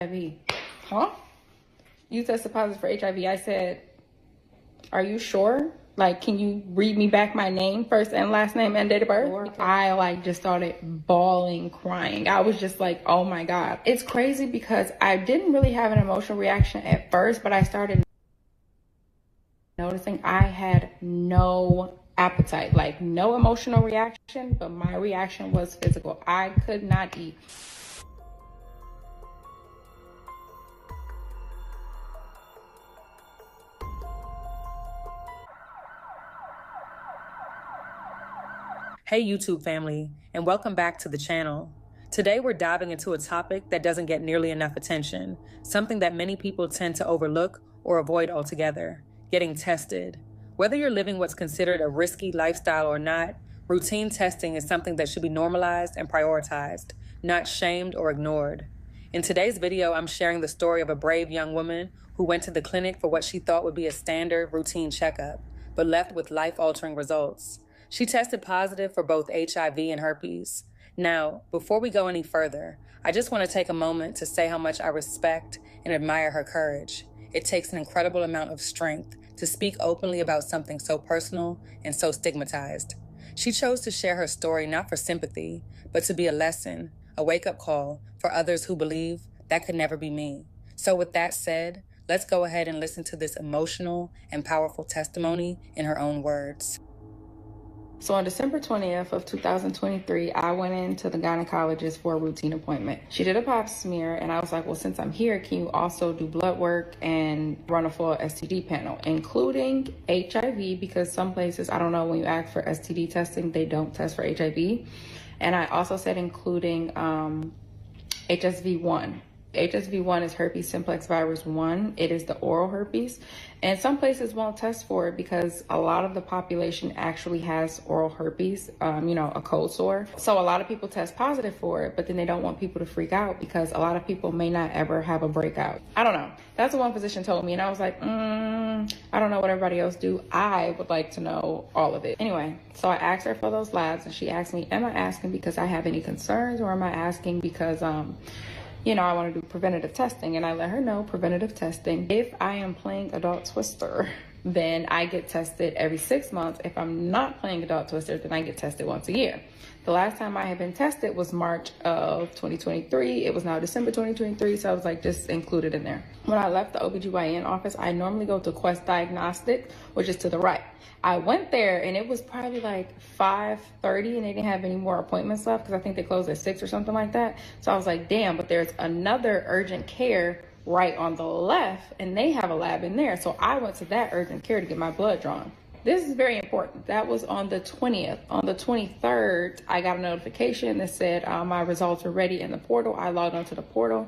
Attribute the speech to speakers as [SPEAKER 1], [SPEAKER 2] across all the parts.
[SPEAKER 1] HIV. Huh? You tested positive for HIV. I said, are you sure? Like, can you read me back my name, first and last name and date of birth? I like just started bawling, crying. I was just like, oh my God. It's crazy because I didn't really have an emotional reaction at first, but I started noticing I had no appetite, like no emotional reaction, but my reaction was physical. I could not eat.
[SPEAKER 2] Hey YouTube family, and welcome back to the channel. Today we're diving into a topic that doesn't get nearly enough attention, something that many people tend to overlook or avoid altogether: getting tested. Whether you're living what's considered a risky lifestyle or not, routine testing is something that should be normalized and prioritized, not shamed or ignored. In today's video, I'm sharing the story of a brave young woman who went to the clinic for what she thought would be a standard routine checkup, but left with life-altering results. She tested positive for both HIV and herpes. Now, before we go any further, I just want to take a moment to say how much I respect and admire her courage. It takes an incredible amount of strength to speak openly about something so personal and so stigmatized. She chose to share her story not for sympathy, but to be a lesson, a wake-up call for others who believe that could never be me. So with that said, let's go ahead and listen to this emotional and powerful testimony in her own words.
[SPEAKER 1] So on December 20th of 2023, I went into the gynecologist for a routine appointment. She did a pap smear, and I was like, well, since I'm here, can you also do blood work and run a full STD panel, including HIV, because some places, I don't know, when you ask for STD testing, they don't test for HIV. And I also said including HSV1. HSV1 is herpes simplex virus 1. It is the oral herpes. And some places won't test for it because a lot of the population actually has oral herpes, a cold sore. So a lot of people test positive for it, but then they don't want people to freak out because a lot of people may not ever have a breakout. I don't know. That's what one physician told me. And I was like, I don't know what everybody else do. I would like to know all of it. Anyway, so I asked her for those labs, and she asked me, am I asking because I have any concerns, or am I asking because, I want to do preventative testing? And I let her know preventative testing. If I am playing adult twister, then I get tested every 6 months. If I'm not playing adult twister, then I get tested once a year. The last time I had been tested was March of 2023. It was now December 2023, so I was like, just include it in there. When I left the OBGYN office, I normally go to Quest Diagnostics, which is to the right. I went there and it was probably like 5:30 and they didn't have any more appointments left because I think they closed at 6 or something like that. So I was like, damn, but there's another urgent care right on the left and they have a lab in there. So I went to that urgent care to get my blood drawn. This is very important. That was on the 20th. On the 23rd, I got a notification that said my results were ready in the portal. I logged onto the portal.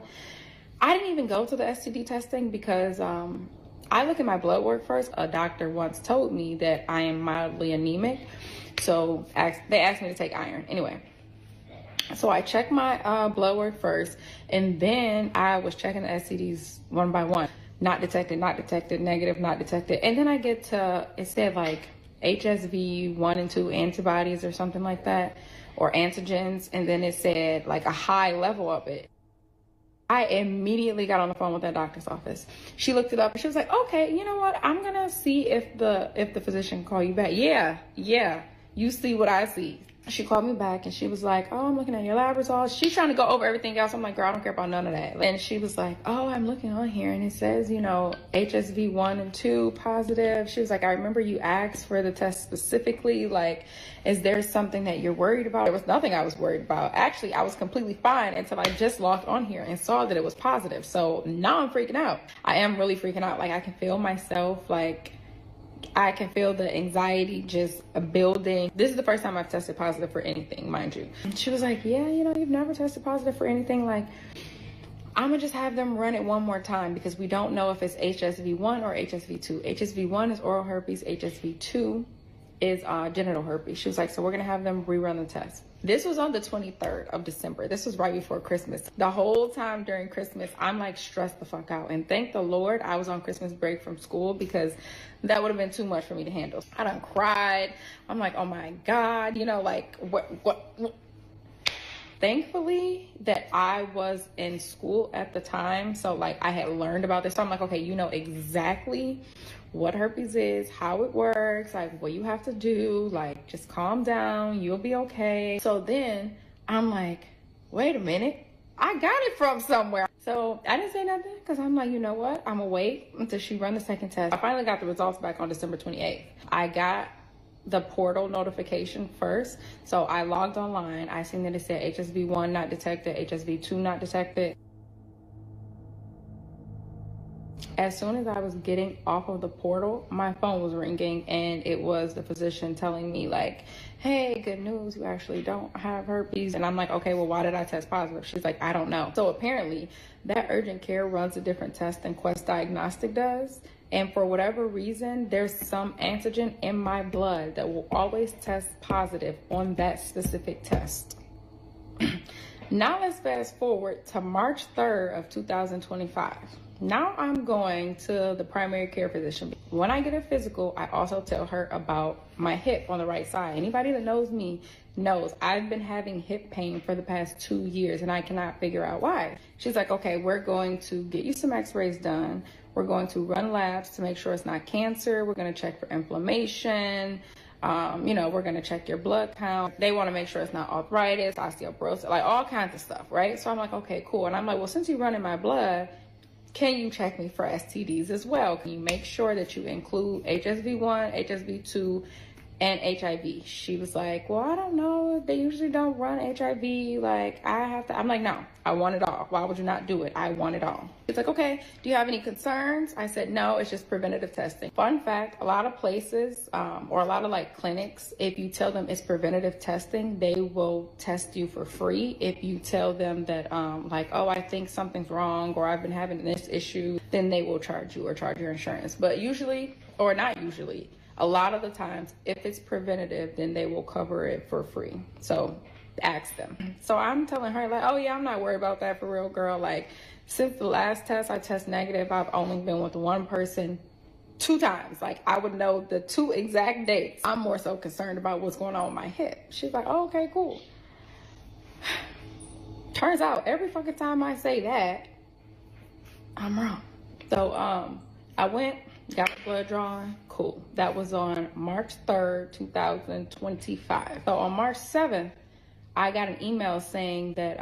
[SPEAKER 1] I didn't even go to the STD testing because I look at my blood work first. A doctor once told me that I am mildly anemic. So they asked me to take iron. Anyway, so I checked my blood work first, and then I was checking the STDs one by one. Not detected, not detected, negative, not detected. And then I get to, it said like HSV 1 and 2 antibodies or something like that, or antigens. And then it said like a high level of it. I immediately got on the phone with that doctor's office. She looked it up and she was like, okay, you know what? I'm going to see if the physician can call you back. Yeah, you see what I see. She called me back and she was like, oh, I'm looking at your lab results. She's trying to go over everything else. I'm like, girl, I don't care about none of that. And she was like, oh, I'm looking on here and it says, HSV 1 and 2 positive. She was like, I remember you asked for the test specifically. Like, is there something that you're worried about? There was nothing I was worried about. Actually, I was completely fine until I just logged on here and saw that it was positive. So now I'm freaking out. I am really freaking out. Like, I can feel myself, like, I can feel the anxiety just building. This is the first time I've tested positive for anything, mind you. And she was like, yeah, you've never tested positive for anything. Like, I'm gonna just have them run it one more time because we don't know if it's HSV1 or HSV2. HSV1 is oral herpes. HSV2 is genital herpes. She was like, so we're gonna have them rerun the test. This was on the 23rd of December. This was right before Christmas. The whole time during Christmas, I'm like stressed the fuck out. And thank the Lord I was on Christmas break from school because that would have been too much for me to handle. I done cried. I'm like, oh my God, like what? Thankfully that I was in school at the time, so like I had learned about this. So I'm like, okay, you know exactly what herpes is, how it works, like what you have to do, like just calm down, you'll be okay. So then I'm like, wait a minute, I got it from somewhere. So I didn't say nothing because I'm like, you know what, I'm gonna wait until she run the second test. I finally got the results back on December 28th. I got the portal notification first. So I logged online. I seen that it said HSV1 not detected, HSV2 not detected. As soon as I was getting off of the portal, my phone was ringing and it was the physician telling me like, hey, good news, you actually don't have herpes. And I'm like, okay, well, why did I test positive? She's like, I don't know. So apparently that urgent care runs a different test than Quest Diagnostic does. And for whatever reason, there's some antigen in my blood that will always test positive on that specific test. Now let's fast forward to March 3rd of 2025. Now I'm going to the primary care physician. When I get a physical, I also tell her about my hip on the right side. Anybody that knows me knows I've been having hip pain for the past 2 years and I cannot figure out why. She's like, okay, we're going to get you some x-rays done. We're going to run labs to make sure it's not cancer. We're going to check for inflammation. We're going to check your blood count. They want to make sure it's not arthritis, osteoporosis, like all kinds of stuff, right? So I'm like, okay, cool. And I'm like, well, since you run in my blood, can you check me for STDs as well? Can you make sure that you include HSV1, HSV2, and HIV? She was like, well, I don't know. They usually don't run HIV. Like, I have to. I'm like, no, I want it all. Why would you not do it? I want it all. It's like, okay, do you have any concerns? I said, no, it's just preventative testing. Fun fact, a lot of places or a lot of like clinics, if you tell them it's preventative testing, they will test you for free. If you tell them that like, oh, I think something's wrong or I've been having this issue, then they will charge you or charge your insurance. But usually, or not usually, a lot of the times, if it's preventative, then they will cover it for free. So ask them. So I'm telling her like, oh yeah, I'm not worried about that for real, girl. Like, since the last test I test negative, I've only been with one person 2 times. Like, I would know the 2 exact dates. I'm more so concerned about what's going on with my hip. She's like, oh, okay, cool. Turns out every fucking time I say that, I'm wrong. So I went, got the blood drawn, cool. That was on March 3rd, 2025. So on March 7th, I got an email saying that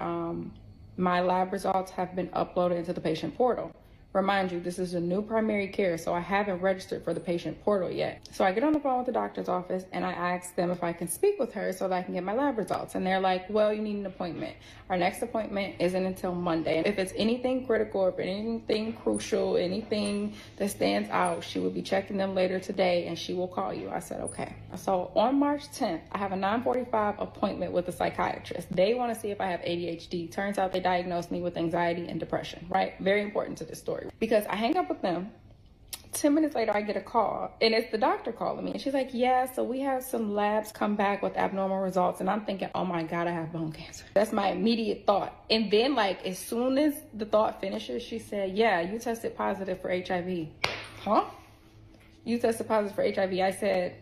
[SPEAKER 1] my lab results have been uploaded into the patient portal. Remind you, this is a new primary care, so I haven't registered for the patient portal yet. So I get on the phone with the doctor's office and I ask them if I can speak with her so that I can get my lab results. And they're like, well, you need an appointment. Our next appointment isn't until Monday. And if it's anything critical, if anything crucial, anything that stands out, she will be checking them later today and she will call you. I said, okay. So on March 10th, I have a 9:45 appointment with a psychiatrist. They want to see if I have ADHD. Turns out they diagnosed me with anxiety and depression, right? Very important to this story. Because I hang up with them, 10 minutes later I get a call and it's the doctor calling me and she's like, yeah, so we have some labs come back with abnormal results. And I'm thinking, oh my God, I have bone cancer. That's my immediate thought. And then like as soon as the thought finishes, she said, yeah, you tested positive for HIV. Huh? You tested positive for HIV. I said,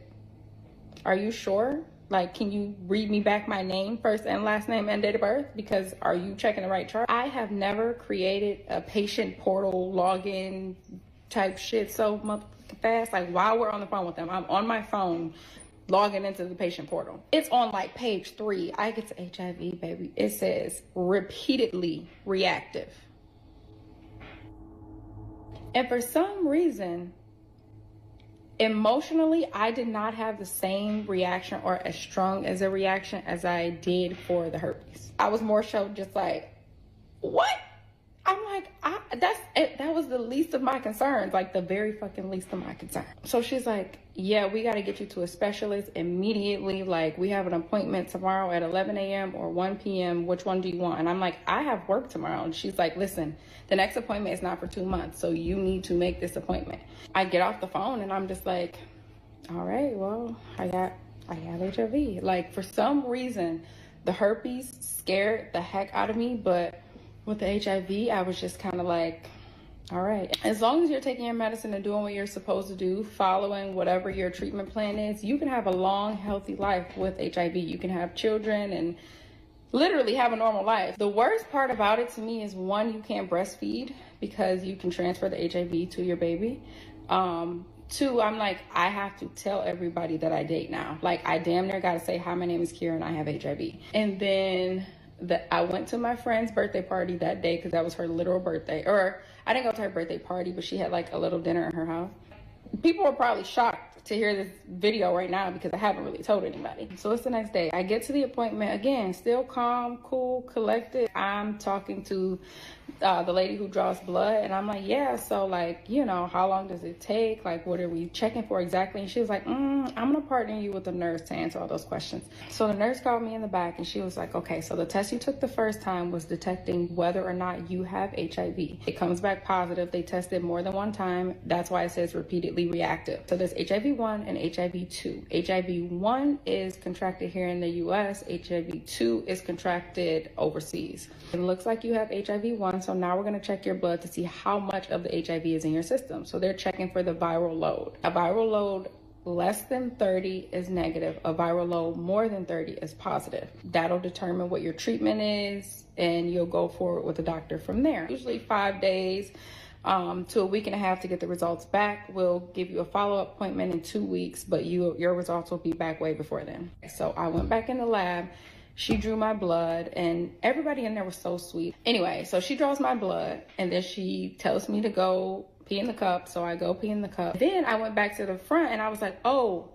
[SPEAKER 1] are you sure? Like, can you read me back my name, first and last name and date of birth? Because are you checking the right chart? I have never created a patient portal login type shit so fast. Like, while we're on the phone with them, I'm on my phone logging into the patient portal. It's on like page 3. I get to HIV, baby. It says repeatedly reactive. And for some reason, emotionally, I did not have the same reaction or as strong as a reaction as I did for the herpes. I was more so just like, what? I'm like, that was the least of my concerns, like the very fucking least of my concerns. So she's like, yeah, we got to get you to a specialist immediately. Like, we have an appointment tomorrow at 11 a.m. or 1 p.m. Which one do you want? And I'm like, I have work tomorrow. And she's like, listen, the next appointment is not for 2 months, so you need to make this appointment. I get off the phone and I'm just like, all right, well, I have HIV. Like, for some reason, the herpes scared the heck out of me, but with the HIV, I was just kind of like, all right, as long as you're taking your medicine and doing what you're supposed to do, following whatever your treatment plan is, you can have a long, healthy life with HIV. You can have children and literally have a normal life. The worst part about it to me is, one, you can't breastfeed because you can transfer the HIV to your baby. Two, I'm like, I have to tell everybody that I date now. Like, I damn near gotta say, hi, my name is Kira and I have HIV. And then I went to my friend's birthday party that day because that was her literal birthday. Or I didn't go to her birthday party, but she had like a little dinner in her house. People were probably shocked to hear this video right now because I haven't really told anybody. So it's the next day. I get to the appointment, again, still calm, cool, collected. I'm talking to the lady who draws blood, and I'm like, yeah, so like, you know, how long does it take? Like, what are we checking for exactly? And she was like, I'm gonna partner you with the nurse to answer all those questions. So the nurse called me in the back and she was like, okay, so the test you took the first time was detecting whether or not you have HIV. It comes back positive. They tested more than one time. That's why it says repeatedly reactive. So there's HIV-1 and HIV-2. HIV-1 is contracted here in the US. HIV-2 is contracted overseas. It looks like you have HIV-1, so now we're going to check your blood to see how much of the HIV is in your system. So they're checking for the viral load. A viral load less than 30 is negative. A viral load more than 30 is positive. That'll determine what your treatment is, and you'll go forward with the doctor from there. Usually 5 days to a week and a half to get the results back. We'll give you a follow-up appointment in 2 weeks, but your results will be back way before then. So I went back in the lab. She drew my blood, and everybody in there was so sweet. Anyway, so she draws my blood, and then she tells me to go pee in the cup. So I go pee in the cup. Then I went back to the front, and I was like, oh,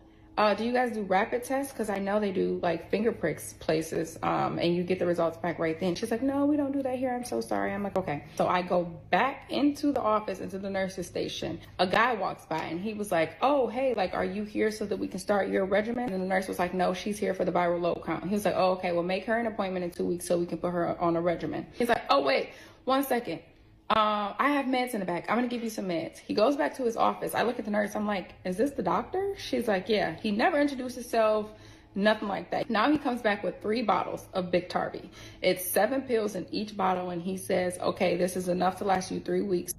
[SPEAKER 1] do you guys do rapid tests? Because I know they do like finger pricks places, and you get the results back right then. She's like, no, we don't do that here. I'm so sorry. I'm like, okay. So I go back into the office, into the nurse's station. A guy walks by and he was like, oh, hey, like, are you here so that we can start your regimen? And the nurse was like, no, she's here for the viral load count. He was like, oh, okay, well, make her an appointment in 2 weeks so we can put her on a regimen. He's like, oh, wait, 1 second. I have meds in the back. I'm gonna give you some meds. He goes back to his office. I look at the nurse. I'm like, is this the doctor? She's like, yeah. He never introduced himself, nothing like that. Now he comes back with 3 bottles of Biktarvy. It's 7 pills in each bottle, and he says, okay, this is enough to last you 3 weeks.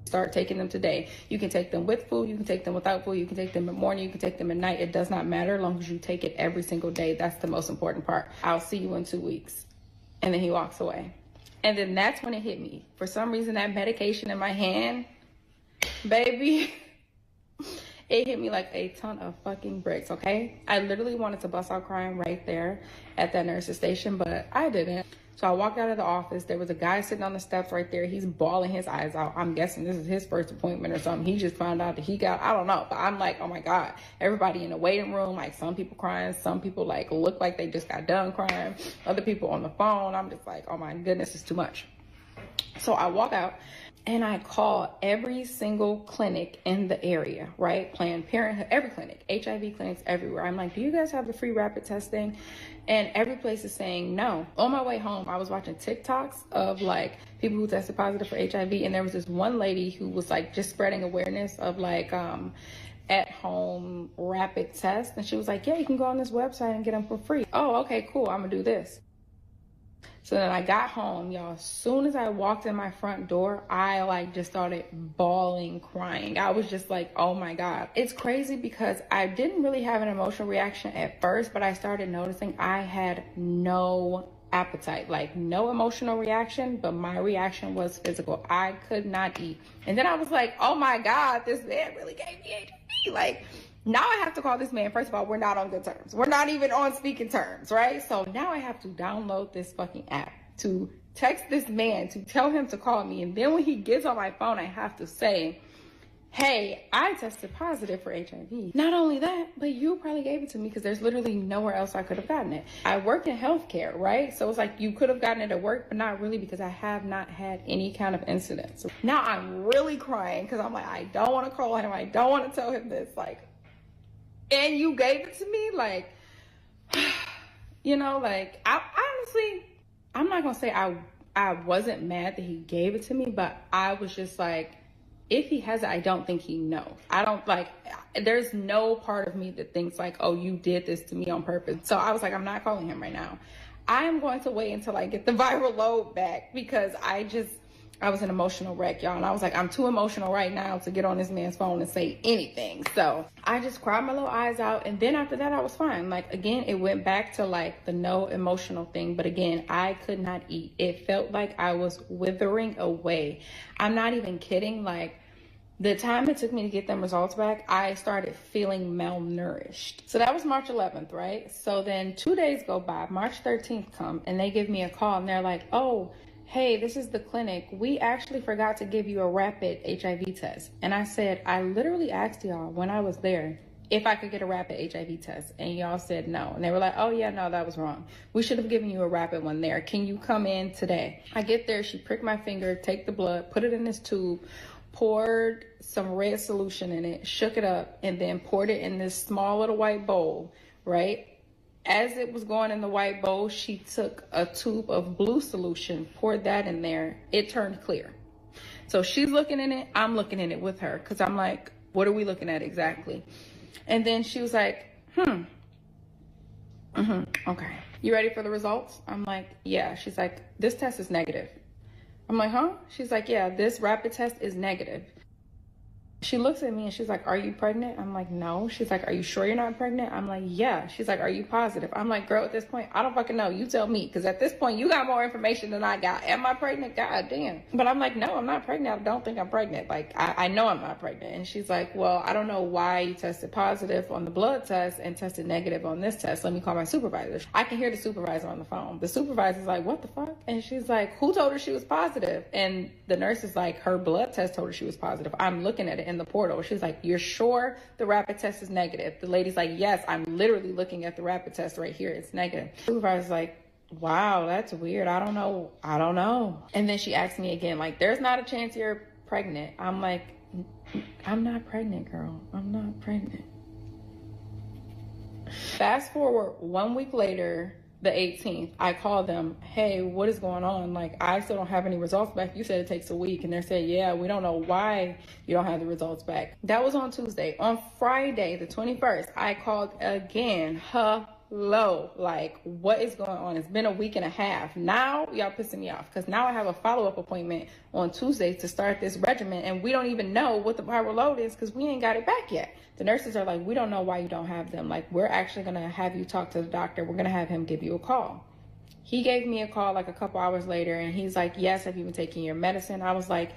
[SPEAKER 1] Start taking them today. You can take them with food, you can take them without food, you can take them in the morning, you can take them at night. It does not matter as long as you take it every single day. That's the most important part. I'll see you in 2 weeks. And then he walks away. And then that's when it hit me. For some reason, that medication in my hand, baby, it hit me like a ton of fucking bricks, okay? I literally wanted to bust out crying right there at that nurse's station, but I didn't. So I walked out of the office. There was a guy sitting on the steps right there. He's bawling his eyes out. I'm guessing this is his first appointment or something. He just found out that he got, I don't know. But I'm like, oh my God. Everybody in the waiting room, like some people crying. Some people like look like they just got done crying. Other people on the phone. I'm just like, oh my goodness, it's too much. So I walk out and I call every single clinic in the area, right? Planned Parenthood, every clinic, HIV clinics everywhere. I'm like, do you guys have the free rapid testing? And every place is saying no. On my way home, I was watching TikToks of like people who tested positive for HIV. And there was this one lady who was like just spreading awareness of like at home rapid tests. And she was like, yeah, you can go on this website and get them for free. Oh, okay, cool. I'm gonna do this. So then I got home, y'all. As soon as I walked in my front door, I like just started bawling, crying. I was just like, oh my God. It's crazy because I didn't really have an emotional reaction at first, but I started noticing I had no appetite, like no emotional reaction, but my reaction was physical. I could not eat. And then I was like, oh my God, this man really gave me HIV. Like, now I have to call this man. First of all, we're not on good terms. We're not even on speaking terms, right? So now I have to download this fucking app to text this man to tell him to call me. And then when he gets on my phone, I have to say, hey, I tested positive for HIV. Not only that, but you probably gave it to me because there's literally nowhere else I could have gotten it. I work in healthcare, right? So it's like you could have gotten it at work, but not really because I have not had any kind of incidents. Now I'm really crying because I'm like, I don't want to call him. I don't want to tell him this. Like, and you gave it to me, like, you know, like, I honestly, I'm not gonna say I wasn't mad that he gave it to me, but I was just like, if he has it, I don't think he knows. I don't like, there's no part of me that thinks like, oh, you did this to me on purpose. So I was like, I'm not calling him right now. I am going to wait until I get the viral load back because I was an emotional wreck, y'all. And I was like, I'm too emotional right now to get on this man's phone and say anything. So I just cried my little eyes out. And then after that, I was fine. Like, again, it went back to like the no emotional thing. But again, I could not eat. It felt like I was withering away. I'm not even kidding. Like, the time it took me to get them results back, I started feeling malnourished. So that was March 11th, right? So then 2 days go by, March 13th come, and they give me a call and they're like, oh, hey, this is the clinic. We actually forgot to give you a rapid HIV test. And I said, I literally asked y'all when I was there if I could get a rapid HIV test. And y'all said no. And they were like, oh yeah, no, that was wrong. We should have given you a rapid one there. Can you come in today? I get there, she pricked my finger, take the blood, put it in this tube, poured some red solution in it, shook it up, and then poured it in this small little white bowl, right? As it was going in the white bowl, she took a tube of blue solution, poured that in there. It turned clear. So she's looking in it. I'm looking in it with her because I'm like, what are we looking at exactly? And then she was like, okay. You ready for the results? I'm like, yeah. She's like, this test is negative. I'm like, huh? She's like, yeah, this rapid test is negative. She looks at me and she's like, are you pregnant? I'm like, no. She's like, are you sure you're not pregnant? I'm like, yeah. She's like, are you positive? I'm like, girl, at this point, I don't fucking know. You tell me. Because at this point, you got more information than I got. Am I pregnant? God damn. But I'm like, no, I'm not pregnant. I don't think I'm pregnant. Like, I know I'm not pregnant. And she's like, well, I don't know why you tested positive on the blood test and tested negative on this test. Let me call my supervisor. I can hear the supervisor on the phone. The supervisor's like, what the fuck? And she's like, who told her she was positive? And the nurse is like, her blood test told her she was positive. I'm looking at it in the portal. She's like, you're sure the rapid test is negative? The lady's like, yes, I'm literally looking at the rapid test right here. It's negative. The supervisor's like, wow, that's weird. I don't know. And then she asked me again, like, there's not a chance you're pregnant. I'm like, I'm not pregnant, girl. I'm not pregnant. Fast forward 1 week later, the 18th, I called them, hey, what is going on? Like, I still don't have any results back. You said it takes a week. And they're saying, yeah, we don't know why you don't have the results back. That was on Tuesday. On Friday, the 21st, I called again. Hello, like, what is going on? It's been a week and a half. Now y'all pissing me off because now I have a follow-up appointment on Tuesday to start this regimen, and we don't even know what the viral load is because we ain't got it back yet. The nurses are like, we don't know why you don't have them. Like, we're actually gonna have you talk to the doctor. We're gonna have him give you a call. He gave me a call like a couple hours later, and he's like, yes, have you been taking your medicine? I was like,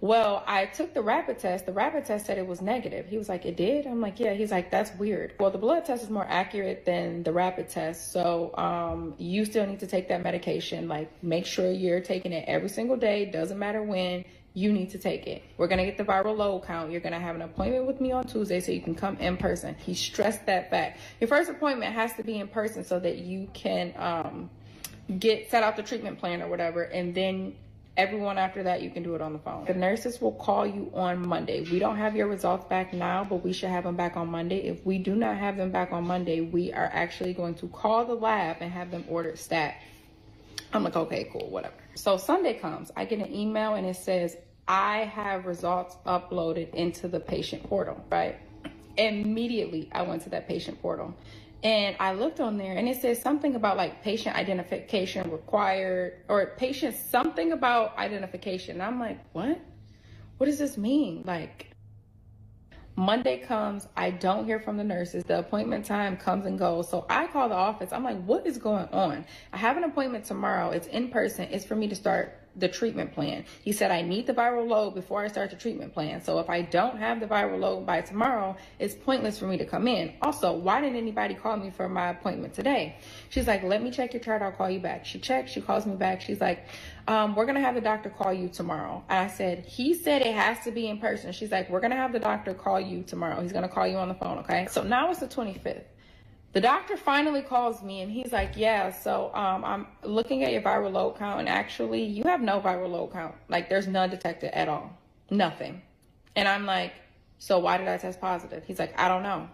[SPEAKER 1] well, I took the rapid test. The rapid test said it was negative. He was like, it did? I'm like, yeah. He's like, that's weird. Well, the blood test is more accurate than the rapid test. So you still need to take that medication. Like, make sure you're taking it every single day. Doesn't matter when. You need to take it. We're going to get the viral load count. You're going to have an appointment with me on Tuesday so you can come in person. He stressed that fact. Your first appointment has to be in person so that you can set out the treatment plan or whatever. And then everyone after that, you can do it on the phone. The nurses will call you on Monday. We don't have your results back now, but we should have them back on Monday. If we do not have them back on Monday, we are actually going to call the lab and have them ordered stat. I'm like, okay, cool, whatever. So Sunday comes, I get an email and it says, I have results uploaded into the patient portal, right? Immediately, I went to that patient portal and I looked on there and it says something about like patient identification required or patient something about identification. And I'm like, what? What does this mean? Like, Monday comes, I don't hear from the nurses. The appointment time comes and goes. So I call the office. I'm like, what is going on? I have an appointment tomorrow. It's in person. It's for me to start the treatment plan. He said, I need the viral load before I start the treatment plan. So if I don't have the viral load by tomorrow, it's pointless for me to come in. Also, why didn't anybody call me for my appointment today? She's like, let me check your chart. I'll call you back. She checks. She calls me back. She's like, we're going to have the doctor call you tomorrow. And I said, he said it has to be in person. She's like, we're going to have the doctor call you tomorrow. He's going to call you on the phone. Okay. So now it's the 25th. The doctor finally calls me and he's like, yeah, so I'm looking at your viral load count and actually you have no viral load count. Like, there's none detected at all. Nothing. And I'm like, so why did I test positive? He's like, I don't know.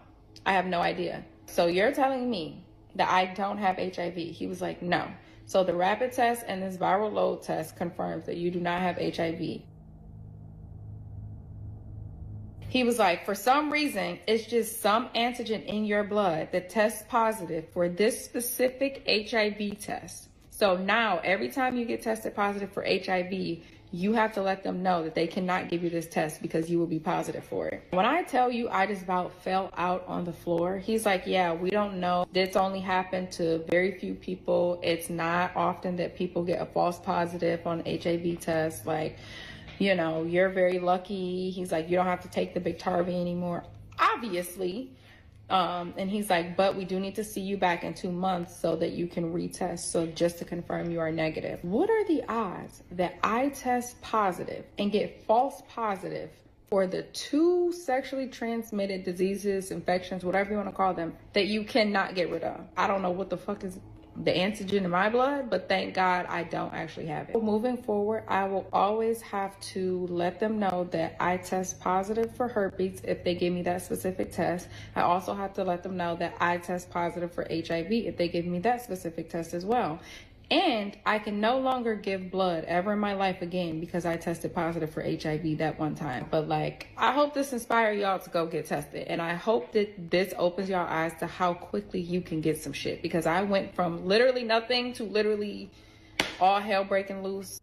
[SPEAKER 1] I have no idea. So you're telling me that I don't have HIV? He was like, no. So the rapid test and this viral load test confirms that you do not have HIV. He was like, for some reason, it's just some antigen in your blood that tests positive for this specific HIV test. So now every time you get tested positive for HIV, you have to let them know that they cannot give you this test because you will be positive for it. When I tell you I just about fell out on the floor, he's like, yeah, we don't know. This only happened to very few people. It's not often that people get a false positive on HIV test. Like, you know, you're very lucky. He's like, you don't have to take the Biktarvy anymore, obviously. And he's like, but we do need to see you back in 2 months so that you can retest. So just to confirm you are negative. What are the odds that I test positive and get false positive for the 2 sexually transmitted diseases, infections, whatever you want to call them, that you cannot get rid of? I don't know what the fuck is the antigen in my blood, but thank God I don't actually have it. Moving forward, I will always have to let them know that I test positive for herpes if they give me that specific test. I also have to let them know that I test positive for HIV if they give me that specific test as well. And I can no longer give blood ever in my life again because I tested positive for HIV that one time. But like, I hope this inspires y'all to go get tested. And I hope that this opens y'all eyes to how quickly you can get some shit. Because I went from literally nothing to literally all hell breaking loose